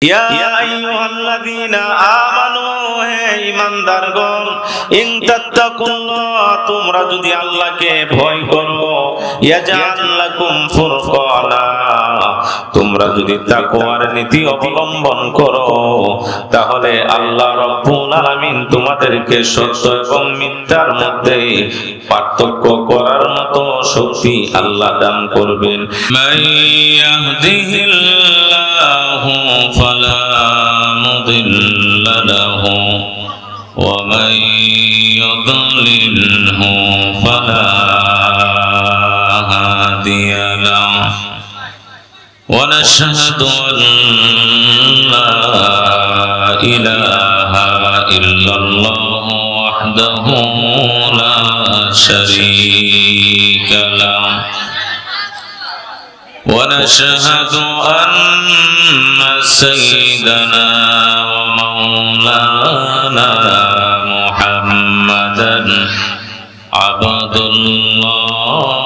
ইয়া আইয়ুহাল্লাযীনা আমানু হে ঈমানদারগণ ইন তাত্তাকুল্লাহ তোমরা যদি আল্লাহকে ভয় করো ইয়াজআল লাকুম ফুরকানা তোমরা যদি তাকওয়ার নীতি অবলম্বন করো তাহলে আল্লাহ রাব্বুল আলামিন তোমাদেরকে সত্য এবং মিথ্যার মধ্যে পার্থক্য করার মতো শক্তি আল্লাহ দান করবেন। মাইয়াহদিহিল্লাহু فلا مضل له ومن يضلله فلا هادي له ونشهد أن لا إله إلا الله وحده لا شريك له ونشهد أن سيدنا ومولانا محمدا عبد الله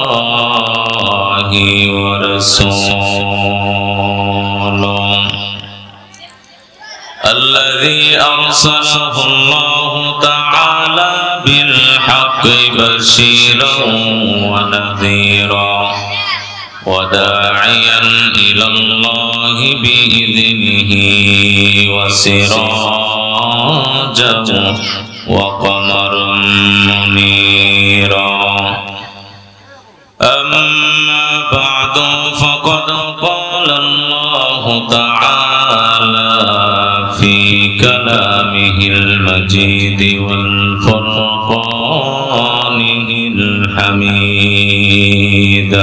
ورسوله الذي أرسله الله تعالى بالحق بشيرا ونذيرا وداعيا إلى الله بإذنه وسراجا وقمرا منيرا أما بعد فقد قال الله تعالى في كلامه المجيد والفرقانه الحميد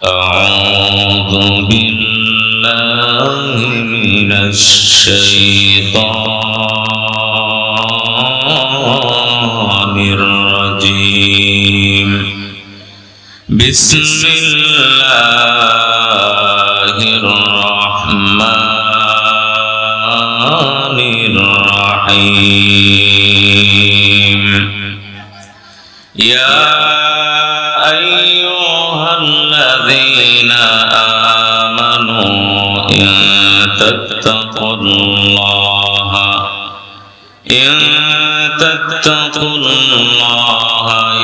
أعوذ بالله من الشيطان الرجيم بسم الله الرحمن الرحيم يا أيها الذين آمنوا إن تتقوا الله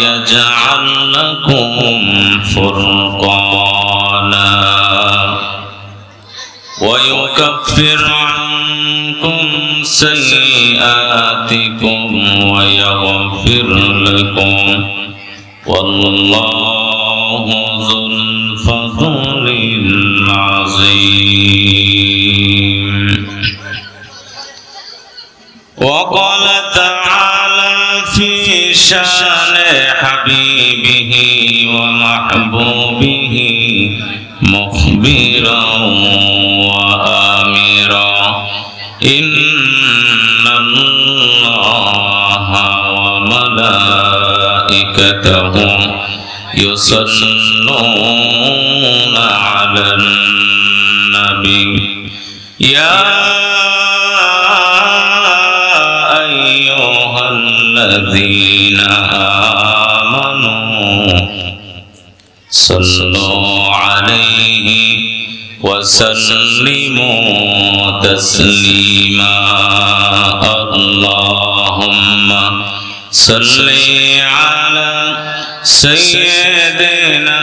يجعل لكم فرقانا ويكفر عنكم سيئاتكم ويغفر لكم والله ذو الفضل العظيم وقال تعالى في شان حبيبه ومحبوبه مخبرا وآمرا إن الله وملائكته يصلون على النبي يا أيها الذين آمنوا صلوا عليه وسلموا تسليما اللهم صل على سيدنا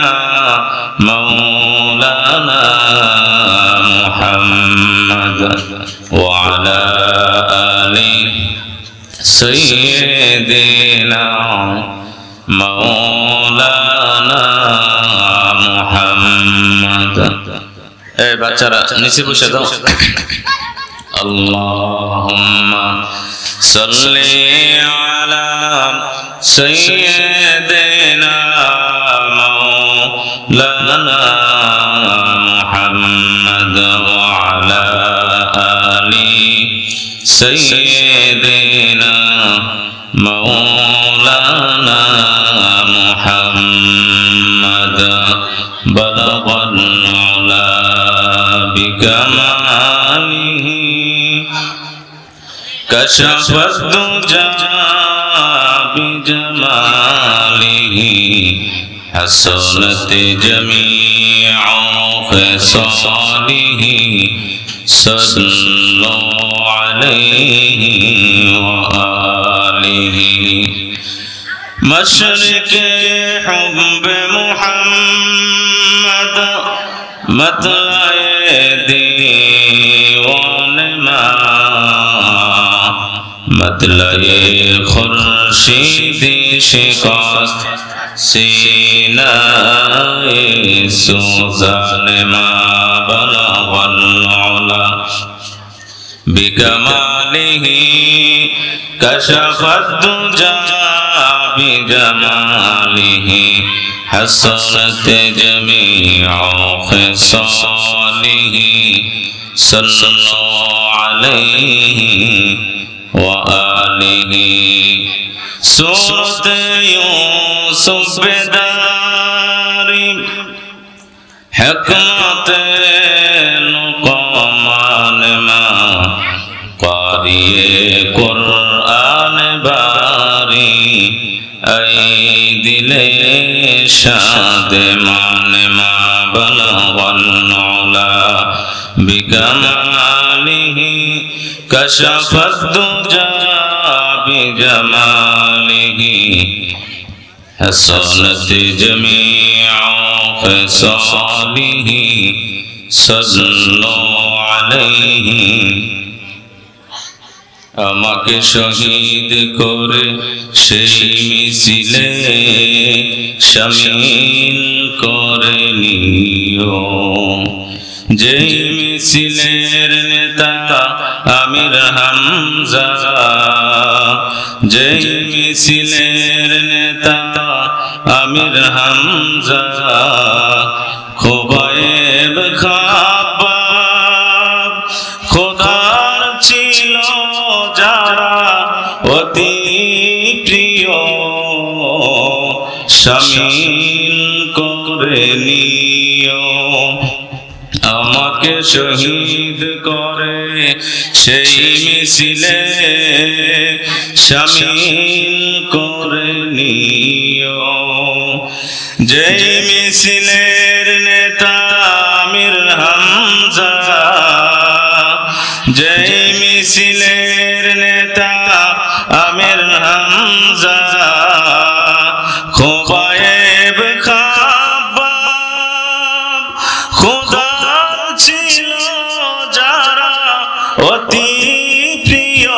مولانا محمد وعلى آل سيدنا مولانا محمد اے بچارا نیچے بوشے دو اللهم صل على سيدنا مولانا محمد وعلى آل سيدنا مولانا محمد بلغ العلا بكماله كشف الدجى بجماله حسنت جميع خصاله صلوا عليه وآله مشرق حب محمد مطلع دیوان ما مطلع خورشید شکست سینہ سوزان ما بلغ العلا بکمالہ کشف الدجى بجمالہ حسنت جميع خصاله صلوا عليه وآله سورة يوسف بدار حكمت لقمان ما قارئ قرآن باری اے دل شادمان ما بلغ العلا بکمالہ کشف الدجى بجمالہ حسنت جميع خصاله صلوا عليه আমাকে শহীদ করে সেই মিছিলে শামিল করে নিও যে মিছিলের নেতা আমির হামজা যে মিছিলের নেতা আমির হামজা খোবায়েব খাব্বাব খোদার ছিল যারা অতি প্রিয় শামিল করে নিও আমাকে শহীদ করে সেই মিছিলে শামিল করে নিও যে মিছিলের নেতা আমির হামজা যে মিছিলের নেতা আমির হামজা খোবায়েব খাব্বাব খোদার ছিল যারা অতি প্রিয়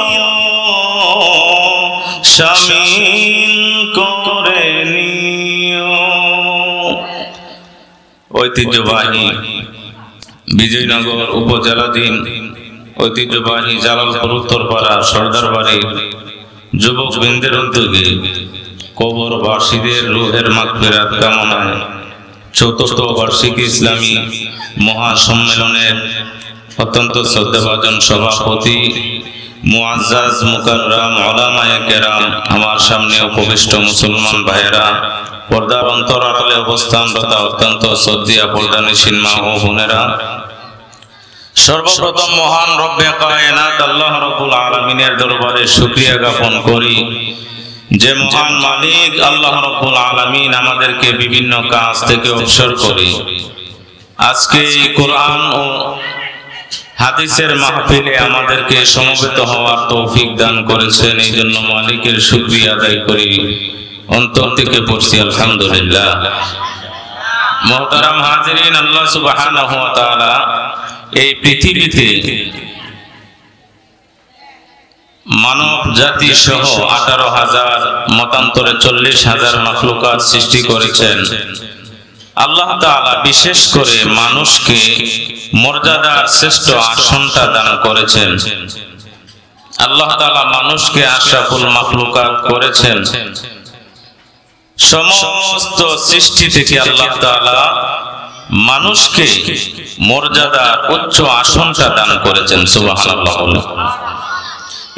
শামিল করে নিও ঐতিহ্যবাহী বিজয়নগর উপজেলাধীন ঐতিহ্যবাহী জালালপুর উত্তরপাড়া সর্দার বাড়ির যুবক বৃন্দের উদ্যোগে কবরবাসীদের রূহের মাগফিরাত কামনায় চতুর্থ বার্ষিক ইসলামী মহাসম্মেলনের অত্যন্ত শ্রদ্ধাভাজন সভাপতি মুআজ্জাজ মুকাররম উলামায়ে কেরাম, আমার সামনে উপবিষ্ট মুসলমান ভাইয়েরা, পর্দার অন্তরালে অবস্থানরত অত্যন্ত শ্রদ্ধেয় পর্দানিশীন মা ও বোনেরা, সর্বপ্রথম মহান রব্বে কায়নাত আল্লাহ রাব্বুল আলামিনের দরবারে শুকরিয়া জ্ঞাপন করি যে মহান মালিক আল্লাহ রাব্বুল আলামিন আমাদেরকে বিভিন্ন কাজ থেকে অবসর করে আজকে এই কোরআন ও হাদিসের মাহফিলে আমাদেরকে সমবেত হওয়ার তৌফিক দান করেছেন। এই জন্য মালিকের শুকরিয়া আদায় করি, অন্তর থেকে পড়ছি আলহামদুলিল্লাহ। মুহতারাম হাজিরিন, আল্লাহ সুবহানাহু ওয়া তাআলা এই পৃথিবীতে মানব জাতি সহ 18,000 মতান্তরে 40,000 মাখলুকাত সৃষ্টি করেছেন। আল্লাহ তাআলা বিশেষ করে মানুষকে মর্যাদার শ্রেষ্ঠ আসনটা দান করেছেন। আল্লাহ তাআলা মানুষকে আশরাফুল মাখলুকাত করেছেন। সমস্ত সৃষ্টি থেকে আল্লাহ তাআলা মানুষকে মর্যাদার উচ্চ আসনটা দান করেছেন। সুবহানাল্লাহ।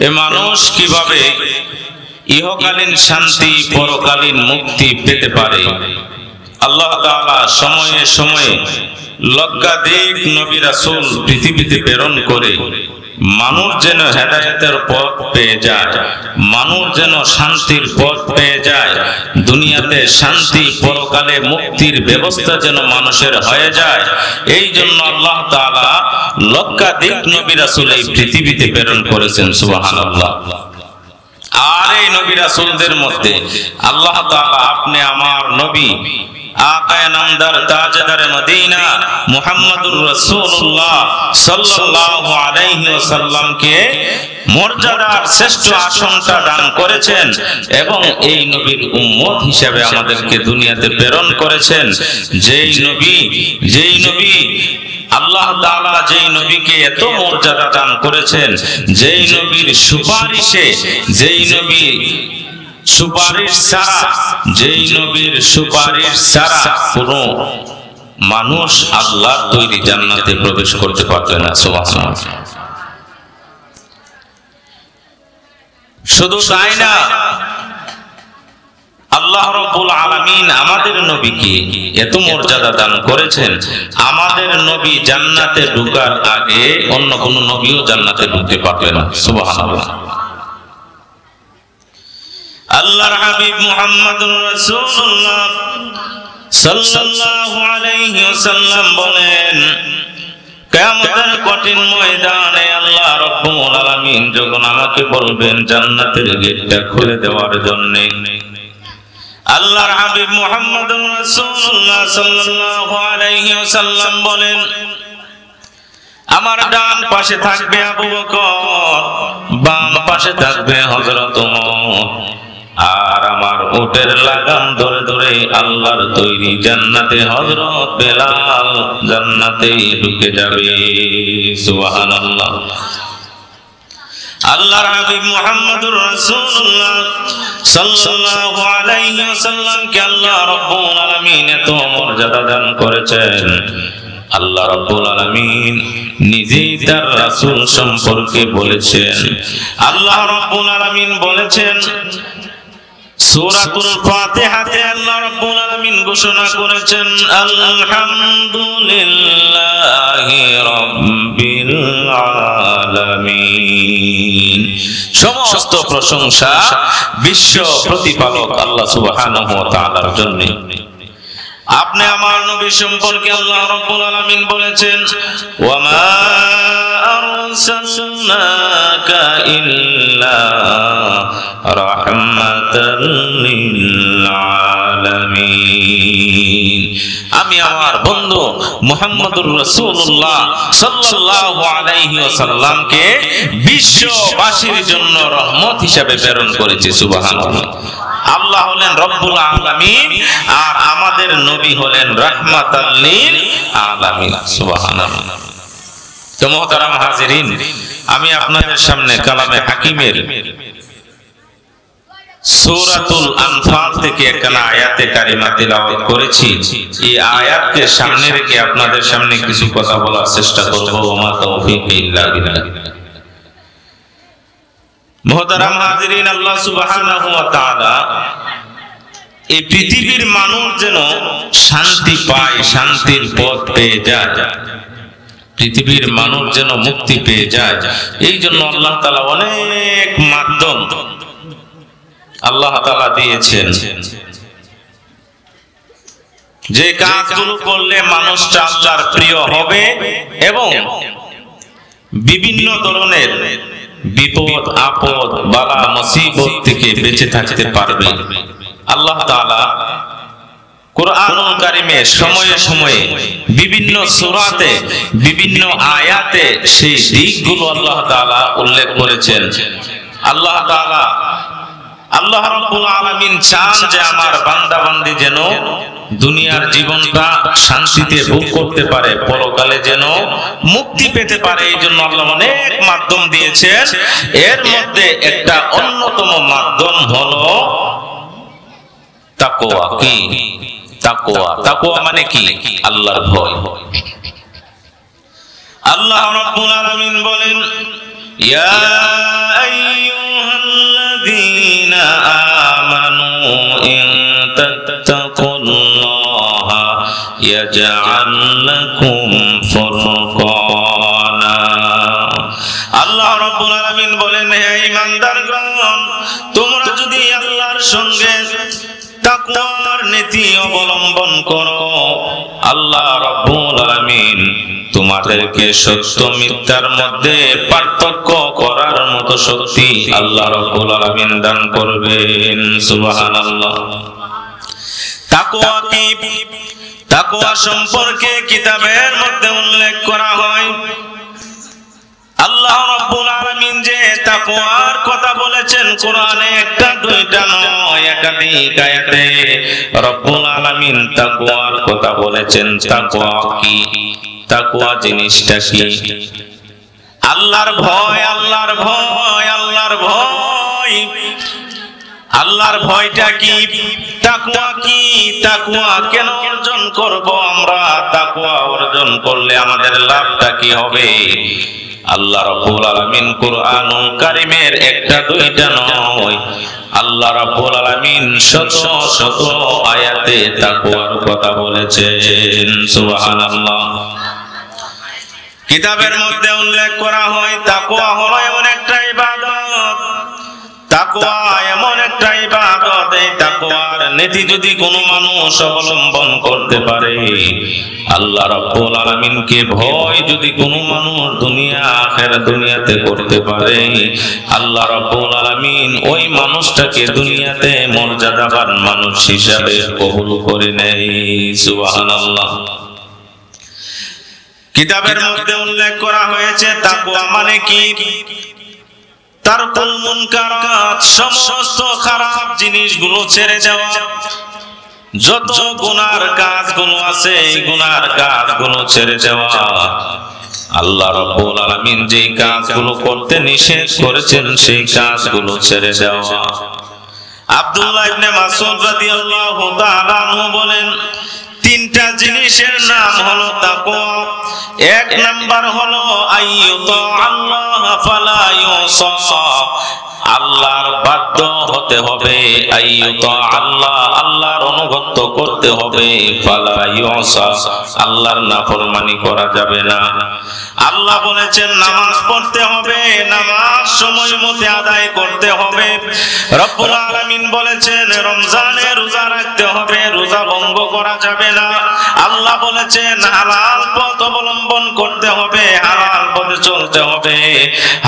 এ মানুষ কিভাবে ইহকালীন শান্তি পরকালীন মুক্তি পেতে পারে, আল্লাহ তাআলা সময়ে সময়ে লক্ষাধিক নবী রাসূল পৃথিবীতে প্রেরণ করে মানুষ যেন হেদায়েতের পথ পেয়ে যায়, মানুষ যেন শান্তির পথ পেয়ে যায়, দুনিয়াতে শান্তি পরকালে মুক্তির ব্যবস্থা যেন মানুষের হয়ে যায়, এই জন্য আল্লাহ তাআলা লক্ষাধিক নবী রাসূল এই পৃথিবীতে প্রেরণ করেছেন। সুবহানাল্লাহ। আর এই নবী রাসূলদের মধ্যে আল্লাহ তাআলা আপনি আমার নবী আকায়ে নামদার তাজদারে মদিনা মুহাম্মদুর রাসূলুল্লাহ সাল্লাল্লাহু আলাইহি ওয়াসাল্লামকে মর্যাদার শ্রেষ্ঠ আসনটা দান করেছেন এবং এই নবীর উম্মত হিসেবে আমাদেরকে দুনিয়াতে প্রেরণ করেছেন। যেই নবী আল্লাহ তাআলা যেই নবীকে এত মর্যাদা দান করেছেন, যেই নবীর সুপারিশে, যেই নবী সুপারিশ ছাড়া, যেই নবীর সুপারিশ ছাড়া কোনো মানুষ আল্লাহর তৈরি জান্নাতে প্রবেশ করতে পারবে না। সুবহানাল্লাহ। শুধু তাই না, আল্লাহ রাব্বুল আলামিন আমাদের নবীকে এত মর্যাদা দান করেছেন, আমাদের নবী জান্নাতে ঢোকার আগে অন্য কোন নবীও জান্নাতে ঢুকতে পারবে না। সুবহানাল্লাহ। আল্লাহর হাবিব মুহাম্মদুর রাসূলুল্লাহ সাল্লাল্লাহু আলাইহি ওয়াসাল্লাম বলেন, কিয়ামতের কঠিন ময়দানে আল্লাহ রাব্বুল আলামিন যখন আমাকে বলবেন জান্নাতের গেটটা খুলে দেওয়ার জন্য, আল্লাহর হাবিব মুহাম্মদুর রাসূলুল্লাহ সাল্লাল্লাহু আলাইহি ওয়াসাল্লাম বলেন, আমার ডান পাশে থাকবে আবু বকর, বাম পাশে থাকবে হযরত ওমর, আর আমার উটের লাগাম ধরে ধরে আল্লাহর তৈরি জান্নাতে হযরত বেলাল জান্নাতে ঢুকে যাবে। সুবহানাল্লাহ। আল্লাহর হাবিব মুহাম্মদুর রাসূলুল্লাহ সাল্লাল্লাহু আলাইহি ওয়াসাল্লামকে আল্লাহ রাব্বুল আলামিন এত মর্যাদা দান করেছেন, আল্লাহ রাব্বুল আলামিন নিজেই তার রাসূল সম্পর্কে বলেছেন। আল্লাহ রাব্বুল আলামিন বলেছেন সূরাতুল ফাতিহাতে আল্লাহ রাব্বুল আলামিন ঘোষণা করেছেন, আলহামদুলিল্লাহি রাব্বিল আলামিন। সমস্ত প্রশংসা বিশ্ব প্রতিপালক আল্লাহ সুবহানাহু ওয়া তাআলার জন্য। আপনি আমার নবী সম্পর্কে আল্লাহ রাব্বুল আলামিন বলেছেন, ওয়া মা আরসালনাকা ইল্লা রাহমাতাল লিল আলামিন। আমি আমার বন্ধু মুহাম্মদুর রাসূলুল্লাহ সাল্লাল্লাহু আলাইহি ওয়াসাল্লামকে বিশ্ববাসীর জন্য রহমত হিসেবে প্রেরণ করেছি। সুবহানাল্লাহ। আল্লাহ হলেন রব্বুল আলামিন আর আমাদের নবী হলেন রাহমাতাল লিল আলামিন। সুবহানাল্লাহ। তো মুহতারাম হাজিরিন, আমি আপনাদের সামনে কালামে হাকিমের সূরাতুল আনফাল থেকে একখানা আয়াতে কারিমা তিলাওয়াত করেছি। এই আয়াতকে সামনে রেখে আপনাদের সামনে কিছু কথা বলার চেষ্টা করব। ওমা তাওফীক ইল্লা বিল্লাহ। মুহতারাম হাজিরিন, আল্লাহ সুবহানাহু ওয়া তাআলা এই পৃথিবীর মানুষ যেন শান্তি পায়, শান্তির পথ পেয়ে যায়, পৃথিবীর মানুষ যেন মুক্তি পেয়ে যায়, এই জন্য আল্লাহ তাআলা অনেক মাধ্যম আল্লাহ তাআলা দিয়েছেন, যে কাজগুলো করলে মানুষটা আল্লাহর প্রিয় হবে এবং বিভিন্ন ধরনের বিপদ আপদ বালা মুসিবত থেকে বেঁচে থাকতে পারবে। আল্লাহ তাআলা কুরআনুল কারীমে সময়ে সময়ে বিভিন্ন সূরাতে বিভিন্ন আয়াতে সেই দিকগুলো আল্লাহ তাআলা উল্লেখ করেছেন। আল্লাহ তাআলা আল্লাহ রাব্বুল আলামিন চান যে আমার বান্দা বান্দি যেন দুনিয়ার জীবনটা শান্তিতে ভোগ করতে পারে, পরকালে যেন মুক্তি পেতে পারে। এই জন্য আল্লাহ অনেক মাধ্যম দিয়েছেন। এর মধ্যে একটা অন্যতম মাধ্যম হলো তাকওয়া। কি তাকওয়া? তাকওয়া মানে কি? আল্লাহর ভয়। আল্লাহ রাব্বুল আলামিন বলেন, ইয়া আইয়ুহাল্লাযীনা আমানু ইন তাত্তাকুল্লাহা يجعل لكم فرقانا আল্লাহ রাব্বুল আলামিন বলেন, হে ঈমানদারগণ, তোমরা যদি আল্লাহর সঙ্গে তাকওয়ার নীতি অবলম্বন করো, আল্লাহ রাব্বুল আলামিন তোমাদেরকে সত্য মিথ্যার মধ্যে পার্থক্য করার মতো শক্তি আল্লাহ রাব্বুল আলামিন দান করবেন। সুবহানাল্লাহ। তাকওয়া কি? তাকওয়া সম্পর্কে কিতাবের মধ্যে উল্লেখ করা হয়। আল্লাহ রাব্বুল আলামিন যে তাকওয়ার কথা বলেছেন কোরআনে একটা দুইটা নয়, একাধিক আয়াতে রব্বুল আলামিন তাকওয়ার কথা বলেছেন। তাকওয়া কি? তাকওয়া জিনিসটা কি? আল্লাহর ভয়, আল্লাহর ভয়, আল্লাহর ভয়। আল্লাহর ভয়টা কি? তাকওয়া কি? তাকওয়া কেন অর্জন করব আমরা? তাকওয়া অর্জন করলে আমাদের লাভটা কি হবে? আল্লাহ রাব্বুল আলামিন কুরআনুল কারীমের একটা দুইটা নয়, আল্লাহ রাব্বুল আলামিন শত শত আয়াতে তাকওয়ার কথা বলেছেন। সুবহানাল্লাহ। কিতাবের মধ্যে উল্লেখ করা হয় তাকওয়া হলো এমন একটা ইবাদত, তাকওয়া এমন একটা ইবাদত, এই তাকওয়ার নীতি যদি কোনো মানুষ অবলম্বন করতে পারে, আল্লাহ রাব্বুল আলামিনকে ভয় যদি কোনো মানুষ দুনিয়া আখিরাত দুনিয়াতে করতে পারে, আল্লাহ রাব্বুল আলামিন ওই মানুষটাকে দুনিয়াতে মর্যাদাবান মানুষ হিসাবে কবুল করে নেয়। সুবহানাল্লাহ। কিতাবের মধ্যে উল্লেখ করা হয়েছে তাকওয়া মানে কি? তারকুল মুনকারাত, সমস্ত খারাপ জিনিসগুলো ছেড়ে যাওয়া। যত গুনার কাজগুলো আছে এই গুনার কাজগুলো ছেড়ে যাওয়া। আল্লাহ রাব্বুল আলামিন যেই কাজগুলো করতে নিষেধ করেছেন সেই কাজগুলো ছেড়ে যাওয়া। আব্দুল্লাহ ইবনে মাসউদ রাদিয়াল্লাহু তাআলা আনহু বলেন, তিনটা জিনিসের নাম হলো তাকওয়া। এক নাম্বার হলো আইয়ুতা আল্লাহ ফালা ইউসা, আল্লাহর বাধ্য হতে হবে। আইয়ুতা আল্লাহ, আল্লাহর অনুগত করতে হবে। ফালা ইউসা, আল্লাহর নাফরমানি করা যাবে না। আল্লাহ বলেছেন নামাজ পড়তে হবে, নামাজ সময় মতো আদায় করতে হবে। রব্বুল আলামিন বলেছেন রমজানে রোজা রাখতে হবে, রোজা ভঙ্গ করা যাবে না। আল্লাহ বলেছেন হালাল পথ অবলম্বন করতে হবে, হালাল পথে চলতে হবে।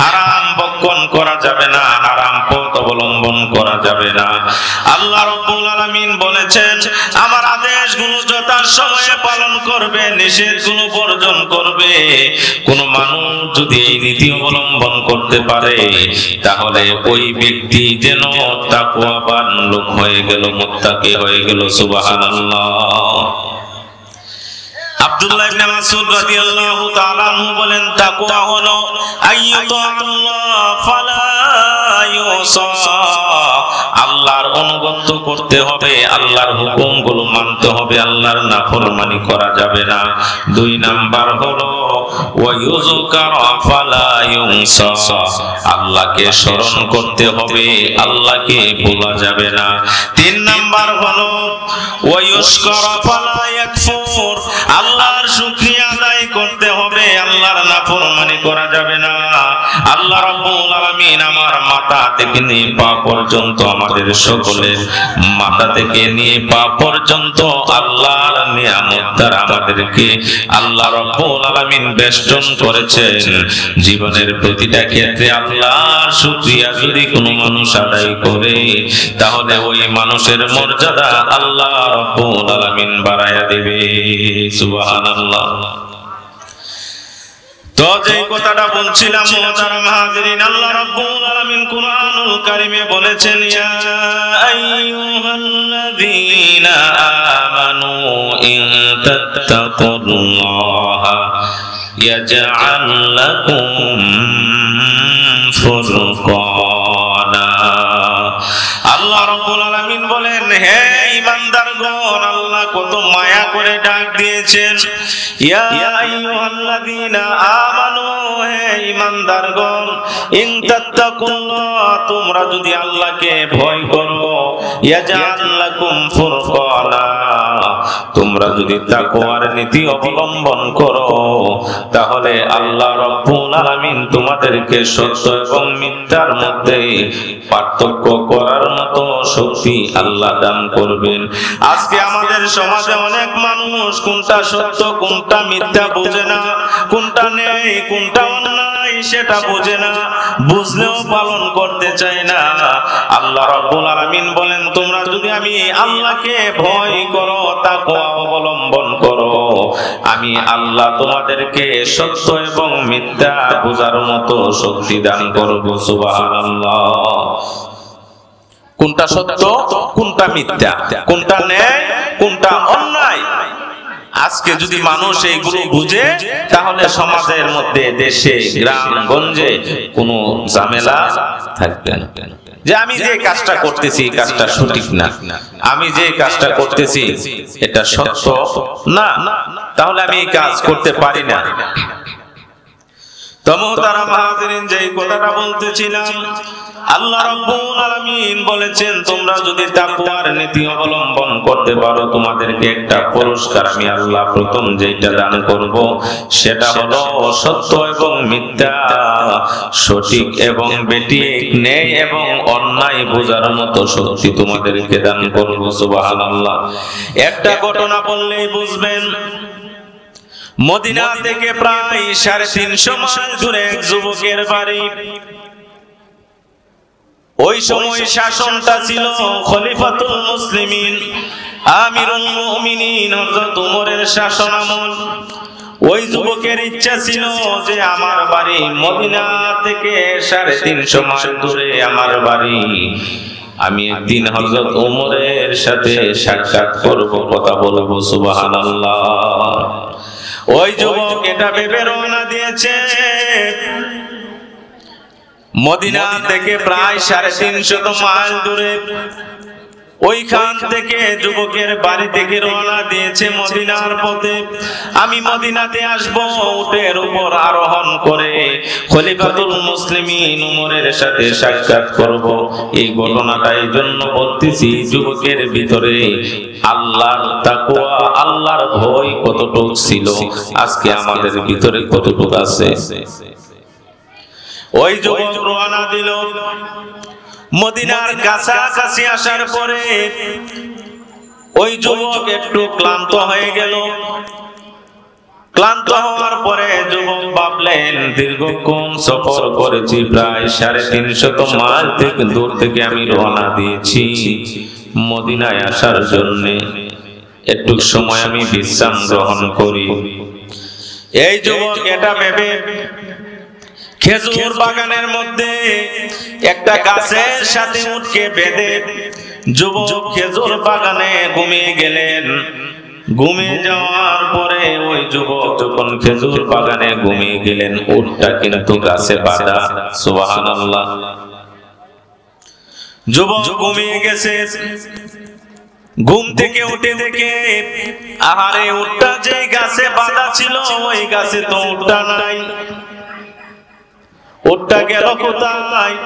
হারাম ভক্ষণ করা যাবে না, হারাম পথ অবলম্বন করা যাবে না। আল্লাহ রাব্বুল আলামিন বলেছেন আমার আদেশগুলো যথাসময়ে পালন করবে, নিষেধগুলো বর্জন করবে। কোন মানুষ যদি এই নীতি অবলম্বন করতে পারে তাহলে ওই ব্যক্তি যেন তাকওয়াবান লোক হয়ে গেল, মুত্তাকি হয়ে গেল। সুবহানাল্লাহ। আব্দুল্লাহ ইবনে মাসউদ রাদিয়াল্লাহু তাআলা আনহু বলেন তাকওয়া হলো আইয়ুতাল্লাহ ফালা ইউসা, আল্লাহর অনুগত করতে হবে, আল্লাহর হুকুমগুলো মানতে হবে, আল্লাহর নাফরমানি করা যাবে না। দুই নাম্বার হলো ওয়ায়ুযকারা ফালা ইউনসা, আল্লাহকে স্মরণ করতে হবে, আল্লাহকে ভোলা যাবে না। তিন নাম্বার হলো ওয়ায়ুশকারা ফালা ইয়াকফুর, আল্লাহর শুকরিয়া আদায় করতে হবে, আল্লাহর নাফরমানি করা যাবে না। আল্লাহ রাব্বুল আলামিন আমার মাথা থেকে নিয়ে পা পর্যন্ত, আমাদের সকলের মাথা থেকে নিয়ে পা পর্যন্ত আল্লাহর নিয়ামত দ্বারা আমাদেরকে আল্লাহ রাব্বুল আলামিন বেষ্টন করেছেন। জীবনের প্রতিটা ক্ষেত্রে আল্লাহর শুকরিয়া যদি কোনো মানুষ আদায় করে তাহলে ওই মানুষের মর্যাদা আল্লাহ রাব্বুল আলামিন বাড়ায়া দিবে। সুবহানাল্লাহ। তো যে কথাটা বলছিলাম মুহতারাম হাজিরিন, আল্লাহ রাব্বুল আলামিন কুরআনুল কারীমে বলেছেন ইয়া আইয়ুহাল্লাযীনা আমানু ইন তাত্তাকুল্লাহা ইয়াজআল লাকুম ফুরকানা। আল্লাহ রাব্বুল আলামিন বলেন হে ঈমানদারগণ, আল্লাহ কত মায়া করে ডাক দিয়েছেন ইয়া আইয়ুহাল্লাযীনা আমানু, হে ঈমানদারগণ, ইন তাত্তাকুল্লাহ, তোমরা যদি আল্লাহকে ভয় করো, ইয়াজআল লাকুম ফুরকানা, তোমরা যদি তাকওয়ার নীতি অবলম্বন করো তাহলে আল্লাহ রাব্বুল আলামিন তোমাদেরকে সত্য এবং মিথ্যার মধ্যে পার্থক্য করার মতো শক্তি আল্লাহ দান করবেন। আজকে আমাদের সমাজে অনেক মানুষ কোনটা সত্য কোনটা মিথ্যা বোঝে না, কোনটা নেই কোনটা অন্যায় সেটা বোঝে না, বুঝলেও পালন করতে চায় না। আল্লাহ রাব্বুল আলামিন বলেন তোমরা যদি আমি আল্লাহকে ভয় করো তাকওয়া অবলম্বন করো আমি আল্লাহ তোমাদেরকে সত্য এবং মিথ্যা বোঝার মতো শক্তি দান করব। সুবহানাল্লাহ। কোনটা সত্য কোনটা মিথ্যা, কোনটা ন্যায় কোনটা অন্যায়, আজকে যদি মানুষ এইগুলো বুঝে তাহলে সমাজের মধ্যে দেশে গ্রামগঞ্জে কোনো ঝামেলা থাকবে না। যে আমি যে কাজটা করতেছি এই কাজটা সঠিক না, আমি যে কাজটা করতেছি এটা সত্য না, তাহলে আমি এই কাজ করতে পারি না। মুহতারাম হাজিরিন, যে কথাটা বলতেছিলাম, আল্লাহ রাব্বুল আলামিন বলেছেন তোমরা যদি তাকওয়ার নীতি অবলম্বন করতে পারো তোমাদেরকে একটা পুরস্কার আমি আল্লাহ প্রথম যেটা দান করব সেটা হলো সত্য এবং মিথ্যা, সঠিক এবং বেঠিক, ন্যায় এবং অন্যায় বোঝার মতো শক্তি তোমাদেরকে দান করব। সুবহানাল্লাহ। একটা ঘটনা বললেই বুঝবেন। মদিনা থেকে প্রায় 350 মাইল দূরে এক যুবকের বাড়ি। ওই সময় শাসনটা ছিল খলিফাতুল মুসলিমিন আমিরুল মুমিনিন হযরত ওমরের শাসনামল। ওই যুবকের ইচ্ছা ছিল যে আমার বাড়ি মদিনা থেকে 350 মাইল দূরে আমার বাড়ি, আমি একদিন হযরত ওমরের সাথে সাক্ষাৎ করব, কথা বলবো। সুবহানাল্লাহ। ওই যুবক এটা ভেবে রওনা দিয়েছে। মদিনা থেকে প্রায় 350 মাইল দূরে, ওইখান থেকে যুবকের বাড়ি থেকে রওনা দিয়েছে মদিনার পথে। আমি মদিনাতে আসব, উটের উপর আরোহণ করে খলিফাতুল মুসলিমিন ওমরের সাথে সাক্ষাৎ করব। এই ঘটনাটা এই জন্য বলতেছি, যুবকের ভিতরে আল্লাহর তাকওয়া, আল্লাহর ভয় কতটুকু ছিল আজকে আমাদের ভিতরে কতটুকু আছে। ওই যুবক রওনা দিল। মদিনার কাছাকাছি আসার পরে ওই যুবক একটু ক্লান্ত হয়ে গেল। ক্লান্ত হওয়ার পরে যুবক ভাবলেন দীর্ঘক্ষণ সফর করেছি, প্রায় 350 মাইল থেকে দূর থেকে আমি রওনা দিয়েছি মদিনায় আসার জন্য, একটু সময় আমি বিশ্রাম গ্রহণ করি। এই যুবক এটা ভেবে খেজুর বাগানের মধ্যে একটা গাছের সাথে উটকে বেঁধে যুবক খেজুর বাগানে ঘুমিয়ে গেলেন। ঘুমিয়ে যাওয়ার পরে ওই যুবক যখন খেজুর বাগানে ঘুমিয়ে গেলেন, উটটা কিন্তু গাছে বাঁধা। সুবহানাল্লাহ। যুবক ঘুমিয়ে গেছে, ঘুম থেকে উঠে দেখে আহারে উটটা যে গাছে বাঁধা ছিল ওই গাছে তো উটটা নাই। উটটা গেল কোথায়?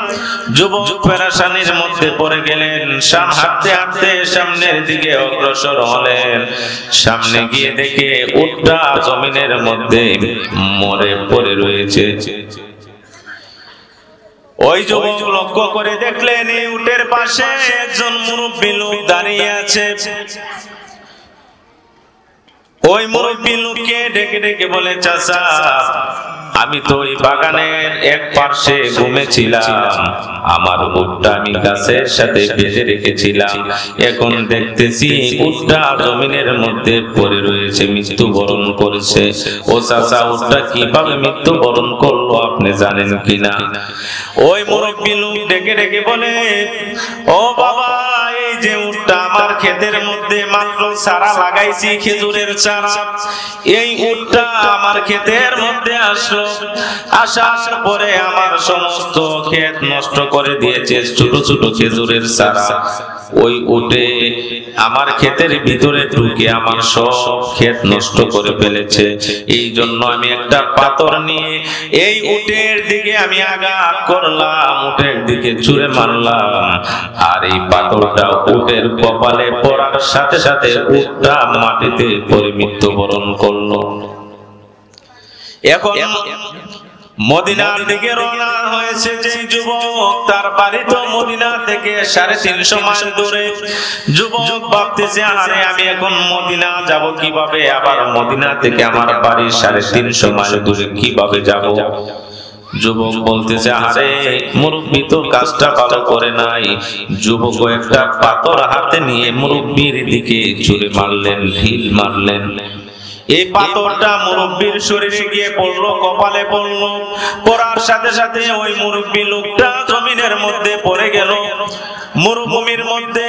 যুবক পেরেশানির মধ্যে পড়ে গেলেন। হাঁটতে হাঁটতে সামনের দিকে অগ্রসর হলেন। সামনে গিয়ে দেখে উটটা জমিনের মধ্যে মরে পড়ে রয়েছে। ওই যুবক লক্ষ্য করে দেখলেন এই উটের পাশে একজন মুরব্বী লোক দাঁড়িয়ে আছে। ওই মুরব্বী লোককে ডেকে ডেকে বলে, চাচা আমি তো ওই বাগানের এক পাশে ঘুমেছিলাম, আমার উটটা আমি গাছের সাথে বেঁধে রেখেছিলাম, এখন দেখতেছি উটটা জমিনের মধ্যে পড়ে রয়েছে, মৃত্যুবরণ করেছে। ও চাচা উটটা কিভাবে মৃত্যুবরণ করলো আপনি জানেন কিনা? ওই মুরব্বী লোক ডেকে ডেকে বলে, ও বাবা এই যে উটটা আমার ক্ষেতের মধ্যে মাত্র চারা লাগাইছি, খেজুরের চারা, এই উটটা আমার ক্ষেতের মধ্যে আসলো, আসার পরে আমার সমস্ত ক্ষেত নষ্ট করে দিয়েছে, ছোট ছোট খেজুরের চারা ওই উটে আমার ক্ষেতের ভিতরে ঢুকে আমার সব ক্ষেত নষ্ট করে ফেলেছে। এই জন্য আমি একটা পাথর নিয়ে এই উটের দিকে আমি আঘাত করলাম, উটের দিকে ছুঁড়ে মারলাম, আর এই পাথরটা উটের কপালে পড়ার সাথে সাথে উটটা মাটিতে পড়ে মৃত্যুবরণ করলো। এখন মদিনার দিকে রওনা হয়েছে যে যুবক, তার বাড়ি তো মদিনা থেকে 350 মাইল দূরে। যুবক ভাবতেছে, আরে আমি এখন মদিনা যাব কিভাবে, আবার মদিনা থেকে আমার বাড়ি 350 মাইল দূরে কিভাবে যাব। যুবক বলতেছে, আরে মুরব্বী তো কাজটা ভালো করে নাই। যুবক একটা পাথর হাতে নিয়ে মুরব্বীর দিকে ছুঁড়ে মারলেন, ঢিল মারলেন। এই পাথরটা মুরব্বীর শরীরে গিয়ে পড়লো, কপালে পড়লো। পড়ার সাথে সাথে ওই মুরব্বী লোকটা জমিনের মধ্যে পড়ে গেল। মরুভূমির মধ্যে,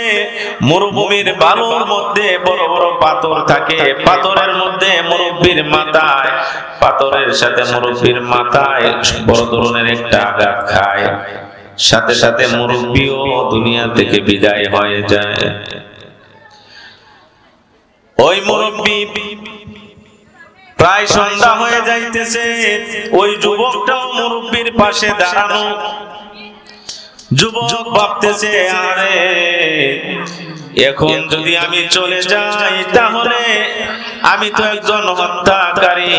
মরুভূমির বালুর মধ্যে বড় বড় পাথর থাকে। পাথরের মধ্যে মুরব্বীর মাথায়, পাথরের সাথে মুরব্বীর মাথায় বড় ধরনের একটা আঘাত খায়। সাথে সাথে মুরব্বীও দুনিয়া থেকে বিদায় হয়ে যায়। ওই মুরব্বী প্রায় সন্ধ্যা হয়ে যাইতেছে, ওই যুবকটাও মুরব্বীর পাশে দাঁড়ানো। যুবক ভাবতেছে, আরে এখন যদি আমি চলে যাই তাহলে আমি তো একজন হত্যাকারী,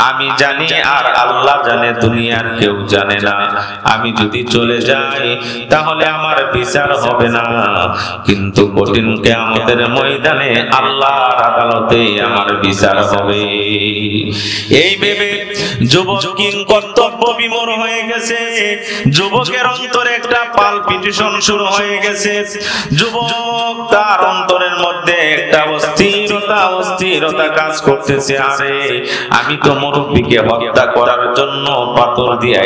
আমি জানি আর আল্লাহ জানে, দুনিয়ার কেউ জানে না। আমি যদি চলে যাই তাহলে আমার বিচার হবে না, কিন্তু কঠিন কিয়ামতের ময়দানে আল্লাহর আদালতে আমার বিচার হবে। এই ভেবে যুবক কর্তব্য বিমূঢ় হয়ে গেছে। যুবকের অন্তরে একটা পালপিটেশন শুরু হয়ে গেছে। যুবক তার অন্তরের মধ্যে একটা অস্থিরতা কাজ করতেছে। আরে আমি তো মুরব্বীকে হত্যা করার জন্য পাথর দিয়ে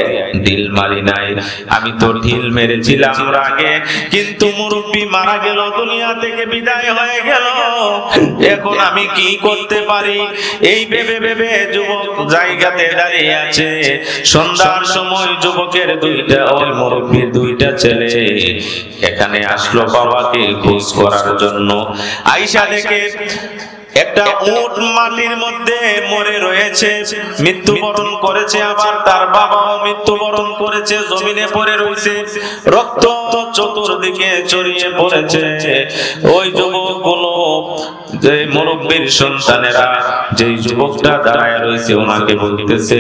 ঢিল মারি নাই, আমি তো ঢিল মেরেছিলাম রাগে, কিন্তু মুরব্বী মারা গেল, দুনিয়া থেকে বিদায় হয়ে গেল। এখন আমি কি করতে পারি? এই ভেবে ভেবে যুবক জায়গাতে দাঁড়িয়ে আছে। সন্ধ্যার সময় যুবকের ওই মুরব্বীর 2টা ছেলে এখানে আসলো বাবাকে খোঁজ করার জন্য। আয়েশা দেখে একটা উট মাটির মধ্যে মরে রয়েছে, মৃত্যুবরণ করেছে। আবার তার বাবাও মৃত্যুবরণ করেছে, জমিনে পড়ে রয়েছে, রক্ত চতুর্দিকে ছড়িয়ে পড়েছে। ওই যুবকগুলো, যে মুরব্বীর সন্তানেরা, যে যুবকটা দাঁড়ায় রয়েছে, ওনাকে বলতেছে,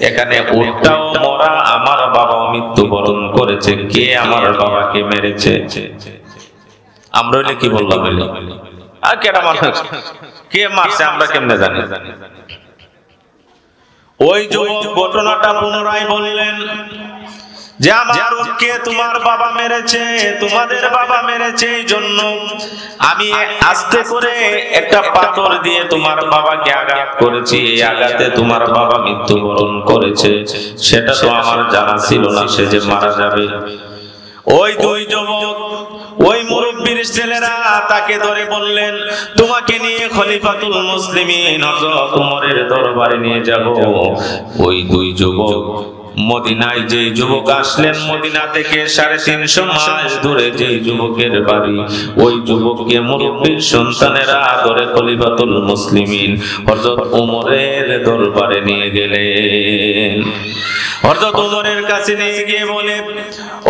এখানে উটটাও মরা, আমার বাবাও মৃত্যুবরণ করেছে, কে আমার বাবাকে মেরেছে? আমরা কি বললাম, আর কেডা মানুষ কে মারছে আমরা কেমনে জানি? ওই যুবক ঘটনাটা পুনরায় বললেন যে আমার কে তোমার বাবা মেরেছে, তোমাদের বাবা মেরেছে, এই জন্য আমি আস্তে করে একটা পাথর দিয়ে তোমার বাবাকে আঘাত করেছি। এই আঘাতে তোমার বাবা মৃত্যুবরণ করেছে, সেটা তো আমার জানা ছিল না সে যে মারা যাবে। ওই 2 যুবক, ওই মুরব্বীর ছেলেরা তাকে ধরে বললেন, তোমাকে নিয়ে খলিফাতুল মুসলিমিন হযরত ওমরের দরবারে নিয়ে যাব। ওই 2 যুবক মদিনায়, যে যুবক আসলেন মদিনা থেকে 350 মাইল দূরে যে যুবকের বাড়ি, ওই যুবককে মুরব্বীর সন্তানেরা ধরে খলিফাতুল মুসলিমিন হযরত ওমরের দরবারে নিয়ে গেলেন। হযরত ওমরের কাছে নিয়ে গিয়ে বলে,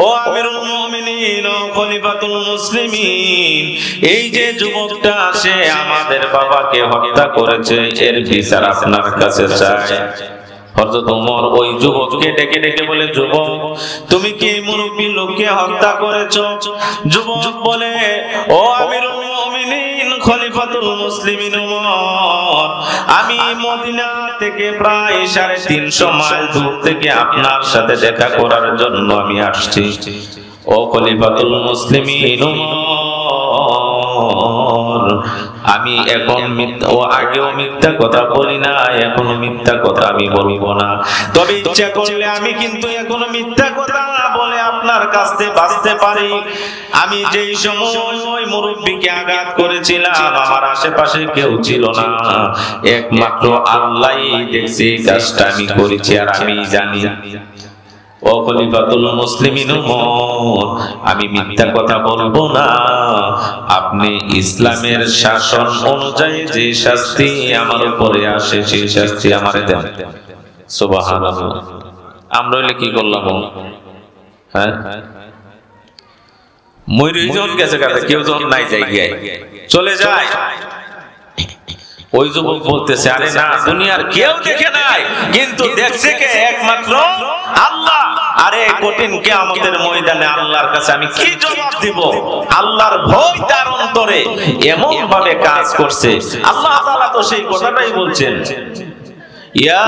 ও আমিরুল মুমিনিন, ও খলিফাতুল মুসলিমিন, এই যে যুবকটা সে আমাদের বাবাকে হত্যা করেছে, এর বিচার আপনার কাছে চাই। হযরত ওমর ওই যুবককে ডেকে ডেকে বলে, যুবক তুমি কি মুরব্বী লোককে হত্যা করেছো? যুবক বলে, ও আমিরুল মুমিনিন খলিফাতুল মুসলিমিন ওমর, আমি মদিনা থেকে প্রায় 350 মাইল দূর থেকে আপনার সাথে দেখা করার জন্য আমি আসছি। ও খলিফাতুল মুসলিমিন ওমর, আমি এখন ও আগেও মিথ্যা কথা বলি না, এখনো মিথ্যা কথা আমি বলবো না। তবে ইচ্ছা করলে আমি কিন্তু এখনো মিথ্যা কথা বলে আপনার কাছ থেকে বাঁচতে পারি। আমি যেই সময় ওই মুরব্বীকে আঘাত করেছিলাম, আমার আশেপাশে কেউ ছিল না, একমাত্র আল্লাহই দেখছে কাজটা আমি করেছি, আর আমি জানি। ও খলিফাতুল মুসলিমিন ওমর, আমি মিথ্যা কথা বলবো না। আপনি ইসলামের শাসন অনুযায়ী যে শাস্তি আমার উপরে আসে সেই শাস্তি আমারে দেন। সুবহানাল্লাহ। আমরা হইলে কি করলাম? হ্যাঁ, ময়ূরজন গেছে কাছে, কেউ যখন নাই জায়গায় চলে যায়। ওই যুবক বলতেছে, আরে না, দুনিয়ার কেউ দেখে নাই, কিন্তু দেখছে কে? একমাত্র আল্লাহ। আরে কঠিন কিয়ামতের ময়দানে আল্লাহর কাছে আমি কি জবাব দিব? আল্লাহর ভয় তার অন্তরে এমন ভাবে কাজ করছে। আল্লাহ তাআলা তো সেই কথাটাই বলছেন, ইয়া